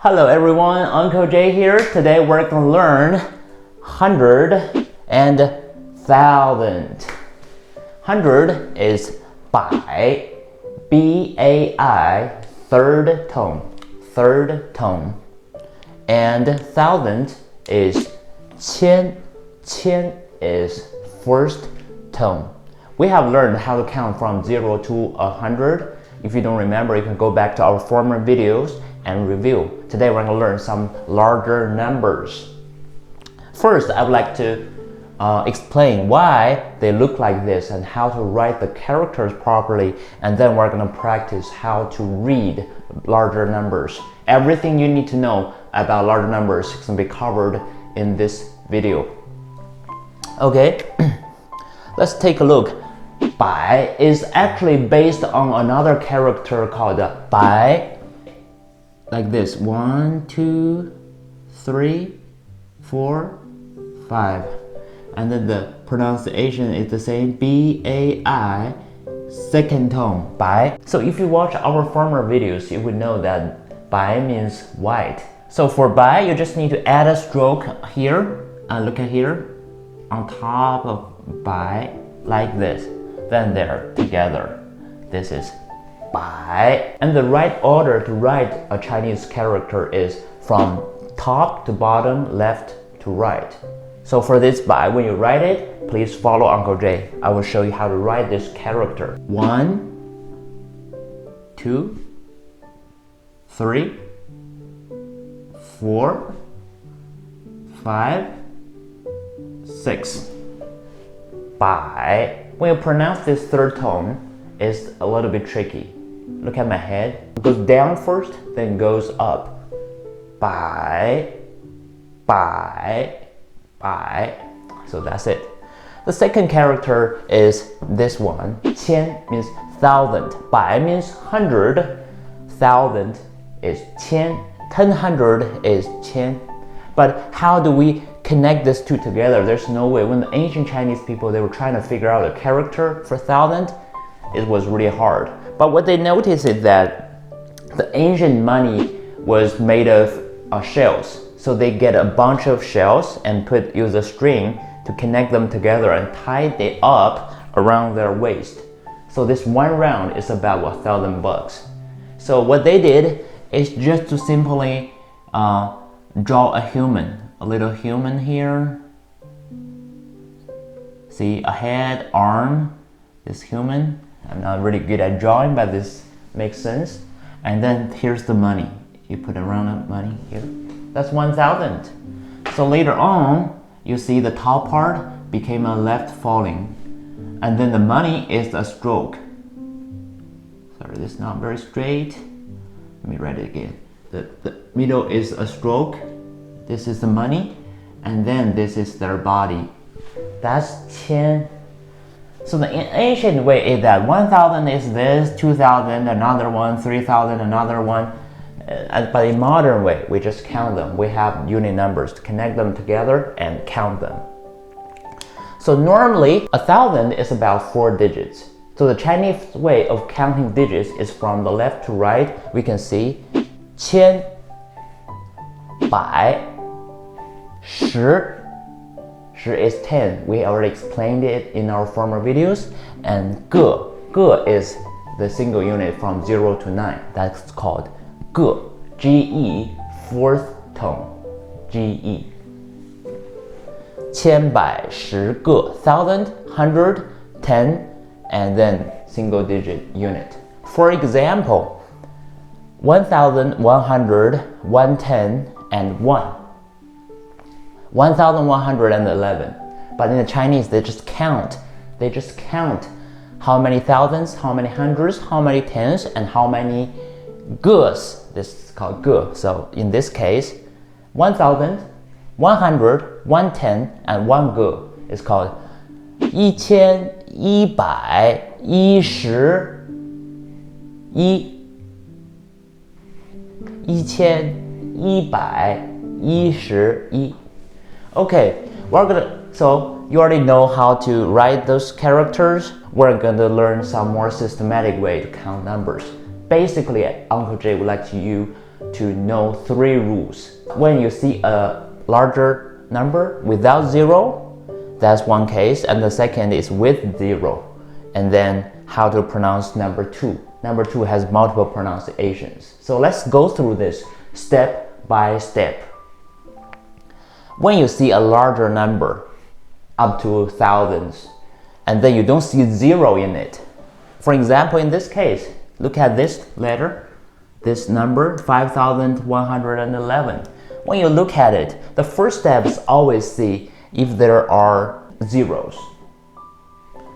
Hello everyone, Uncle Jay here. Today we're going to learn hundred and thousand. Hundred is 百, B-A-I, third tone. And thousand is 千, 千 is first tone. We have learned how to count from 0 to 100. If you don't remember, you can go back to our former videos and review. Today we're going to learn some larger numbers. First, I would like to explain why they look like this and how to write the characters properly, and then we're going to practice how to read larger numbers. Everything you need to know about larger numbers is going to be covered in this video. Okay, let's take a look. 百 is actually based on another character called 百, like this. 1, 2, 3, 4, 5. And then the pronunciation is the same, B-A-I, second tone, 百. So if you watch our former videos, you would know that 百 means white. So for 百, you just need to add a stroke here, look at here, on top of 百, like this. Then they're together. This is 百. And the right order to write a Chinese character is from top to bottom, left to right. So for this 百, when you write it, please follow Uncle Jay. I will show you how to write this character. 1, 2, 3, 4, 5, 6. 百. When you pronounce this third tone, it's a little bit tricky. Look at my head. It goes down first, then goes up. 百, 百, 百. So that's it. The second character is this one. 千 means thousand. 百 means hundred. Thousand is 千. 100 is 千. But how do we connect these two together? There's no way. When the ancient Chinese people, they were trying to figure out a character for thousand, it was really hard. But what they noticed is that the ancient money was made of shells. So they get a bunch of shells and use a string to connect them together and tie it up around their waist. So this one round is about $1,000. So what they did is just to simply draw a human. A little human here. See, a head, arm, this human. I'm not really good at drawing, but this makes sense. And then here's the money. You put around the money here. That's 1,000. So later on, you see the top part became a left falling. And then the money is a stroke. Sorry, this is not very straight. Let me write it again. The middle is a stroke. This is the money, and then this is their body. That's 千. So the ancient way is that 1,000 is this, 2,000, another one, 3,000, another one. But in modern way, we just count them. We have unit numbers to connect them together and count them. So normally, 1,000 is about 4 digits. So the Chinese way of counting digits is from the left to right. We can see 千, 百, 十. 十 is 10. We already explained it in our former videos. And 个. 个 is the single unit from 0 to 9. That's called 个. Ge, fourth tone. Ge. 千, 百, 十, 个. 1,000, 100, 10, and then single digit unit. For example, 1,000, 100, 110, and 1. 1,111. But in the Chinese, they just count. They just count how many thousands, how many hundreds, how many tens, and how many ge's. This is called ge. So in this case, 1,000, 100, 110, and 1 ge is called 1,110, 1,111. Okay, so you already know how to write those characters. We're gonna learn some more systematic way to count numbers. Basically, Uncle Jay would like you to know 3 rules. When you see a larger number without 0, that's one case, and the second is with 0. And then how to pronounce number 2. Number 2 has multiple pronunciations. So let's go through this step by step. When you see a larger number, up to thousands, and then you don't see 0 in it. For example, in this case, look at this letter, this number, 5,111. When you look at it, the first step is always see if there are zeros.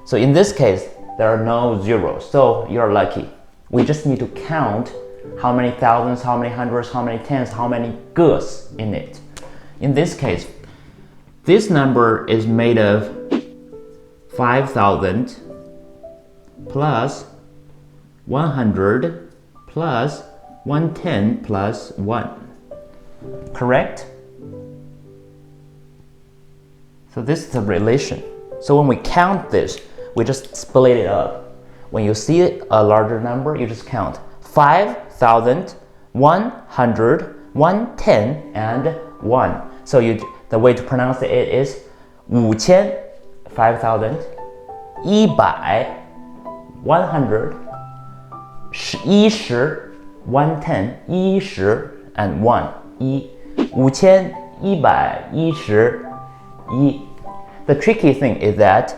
So in this case, there are no zeros, so you're lucky. We just need to count how many thousands, how many hundreds, how many tens, how many goes in it. In this case, this number is made of 5,000 plus 100 plus 110 plus 1. Correct? So this is the relation. So when we count this, we just split it up. When you see a larger number, you just count 5,000, 100, 110, and 1. So the way to pronounce it is 5,000, 5,000, 100, 100, 110, 110, and 1. 5,111. The tricky thing is that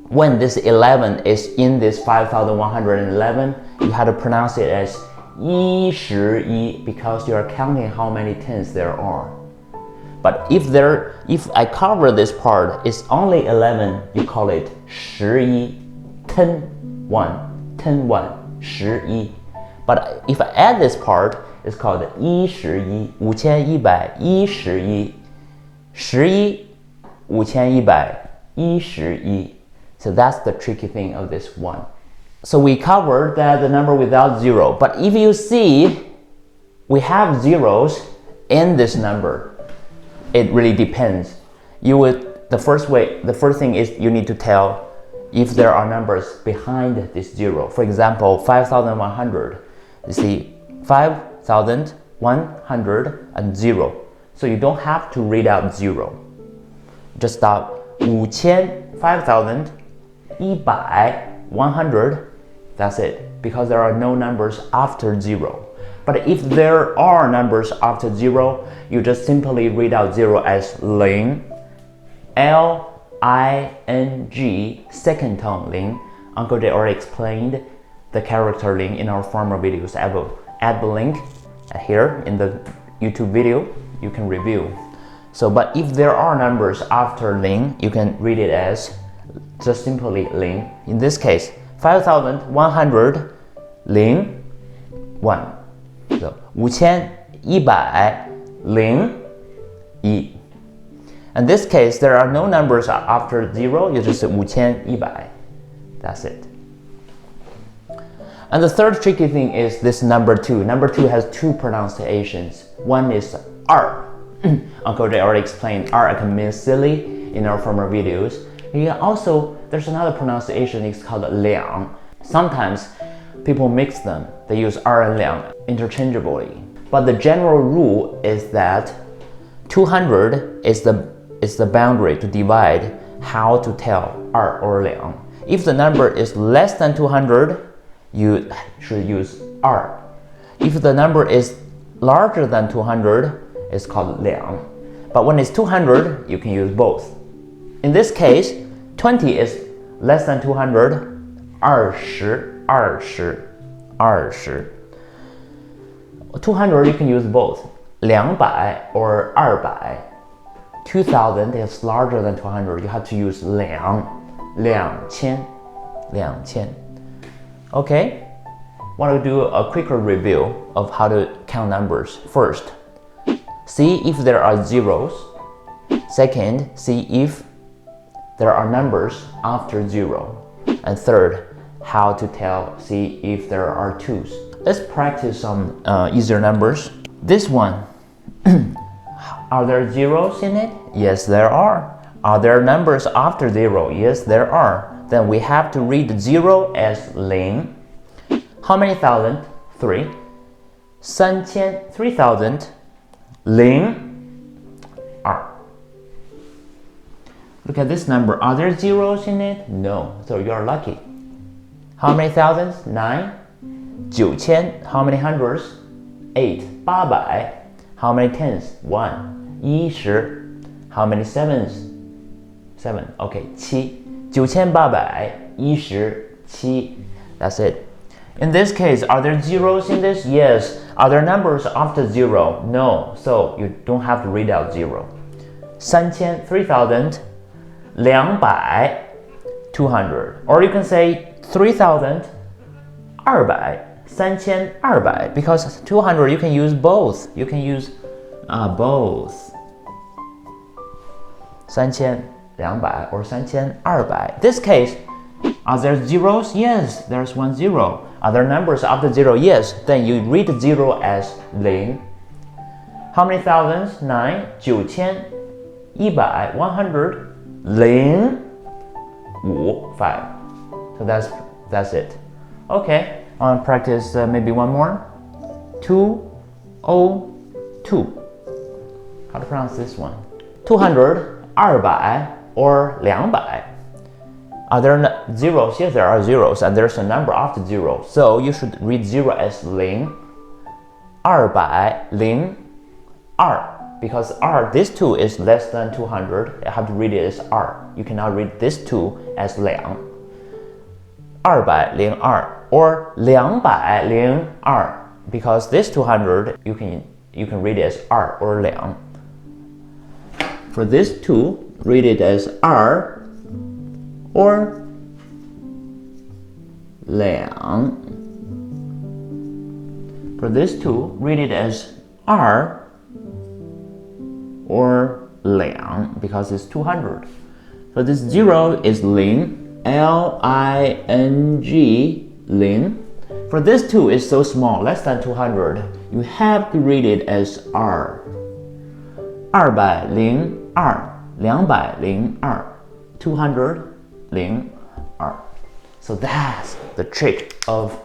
when this 11 is in this 5,111, you have to pronounce it as 11 because you are counting how many tens there are. But if I cover this part, it's only 11, you call it 11, 10, 1, 10, 1, 11. But if I add this part, it's called 11, 5,111, 5,111. So that's the tricky thing of this one. So we covered that the number without 0. But if you see we have zeros in this number, it really depends. The first thing is you need to tell if there are numbers behind this 0. For example, 5,100. You see 5,100 and 0. So you don't have to read out 0. Just stop 5,100. That's it, because there are no numbers after 0. But if there are numbers after 0, you just simply read out 0 as ling, L-I-N-G, second tone ling. Uncle Jay already explained the character ling in our former videos. I will add the link here in the YouTube video. You can review. So, but if there are numbers after ling, you can read it as just simply ling. In this case, 5,100 ling 1. So 5,101. In this case, there are no numbers after 0. You just say 5,100. That's it. And the third tricky thing is this number 2. Number 2 has 2 pronunciations. One is R. Uncle Jay already explained R can mean silly in our former videos. Also, there's another pronunciation, it's called liang. Sometimes people mix them. They use R and liang interchangeably. But the general rule is that 200 is the boundary to divide how to tell R or liang. If the number is less than 200, you should use R. If the number is larger than 200, it's called liang. But when it's 200, you can use both. In this case, 20 is less than 200, 20. 200 you can use both, 200 or 200. 2000 is larger than 200, you have to use 2000. Okay, want to do a quicker review of how to count numbers. First, see if there are zeros. Second, see if there are numbers after 0. And third, how to see if there are 2s. Let's practice some easier numbers. This one, are there zeros in it? Yes, there are. Are there numbers after 0? Yes, there are. Then we have to read 0 as ling. How many thousand? 3. 3002. Look at this number. Are there zeros in it? No. So you're lucky. How many thousands? 9. 9000. How many hundreds? 8. 800. How many tens? 1. 10. How many sevens? 7. Okay. 7. 9817. That's it. In this case, are there zeros in this? Yes. Are there numbers after zero? No. So you don't have to read out zero. 3000. 200, 200, or you can say 3200, 3200, because 200 you can use both. You can use both. 3200 or 3200. This case, are there zeros? Yes, there's one zero. Are there numbers after zero? Yes. Then you read zero as 0. How many thousands? 9, 9000, 100, 100. 0, 5. So that's it. Okay, I'll practice maybe one more. 202. How to pronounce this one? 200, 200, or 200. Are there zeros? Yes, there are zeros, and there's a number after zero. So you should read zero as 0, 200, 0, because r, this 2 is less than 200. I have to read it as r. You cannot read this 2 as 2. 202 or 202, because this 200 you can read it as r or 2. For this 2, read it as r or 2. For this 2, read it as r or 2, because it's 200. So this 0 is 0, L-I-N-G, 0. For this 2 is so small, less than 200, you have to read it as r. 202, 202, 200, 0, r. So that's the trick of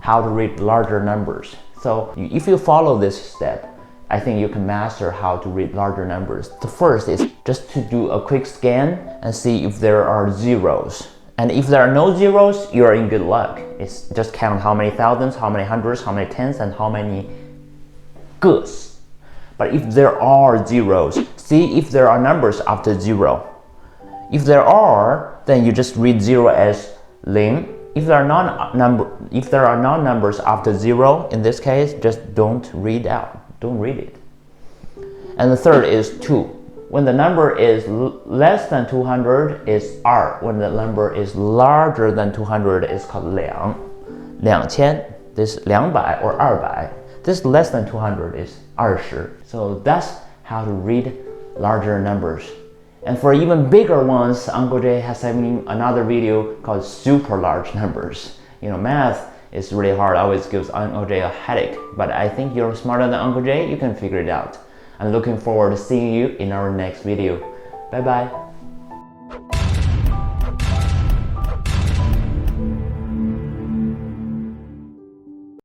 how to read larger numbers. So if you follow this step, I think you can master how to read larger numbers. The first is just to do a quick scan and see if there are zeros. And if there are no zeros, you are in good luck. It's just count how many thousands, how many hundreds, how many tens, and how many goes. But if there are zeros, see if there are numbers after zero. If there are, then you just read zero as 0. If there are non-numbers after zero, in this case, just don't read out. Don't read it. And the third is 2. When the number is less than 200, it's r. When the number is larger than 200, it's called 2. 2000, this 200 or 200. This less than 200 is 20. So that's how to read larger numbers. And for even bigger ones, Uncle Jay has having another video called super large numbers. You know, math is really hard, always gives Uncle Jay a headache. But I think you're smarter than Uncle Jay, you can figure it out. I'm looking forward to seeing you in our next video. Bye bye.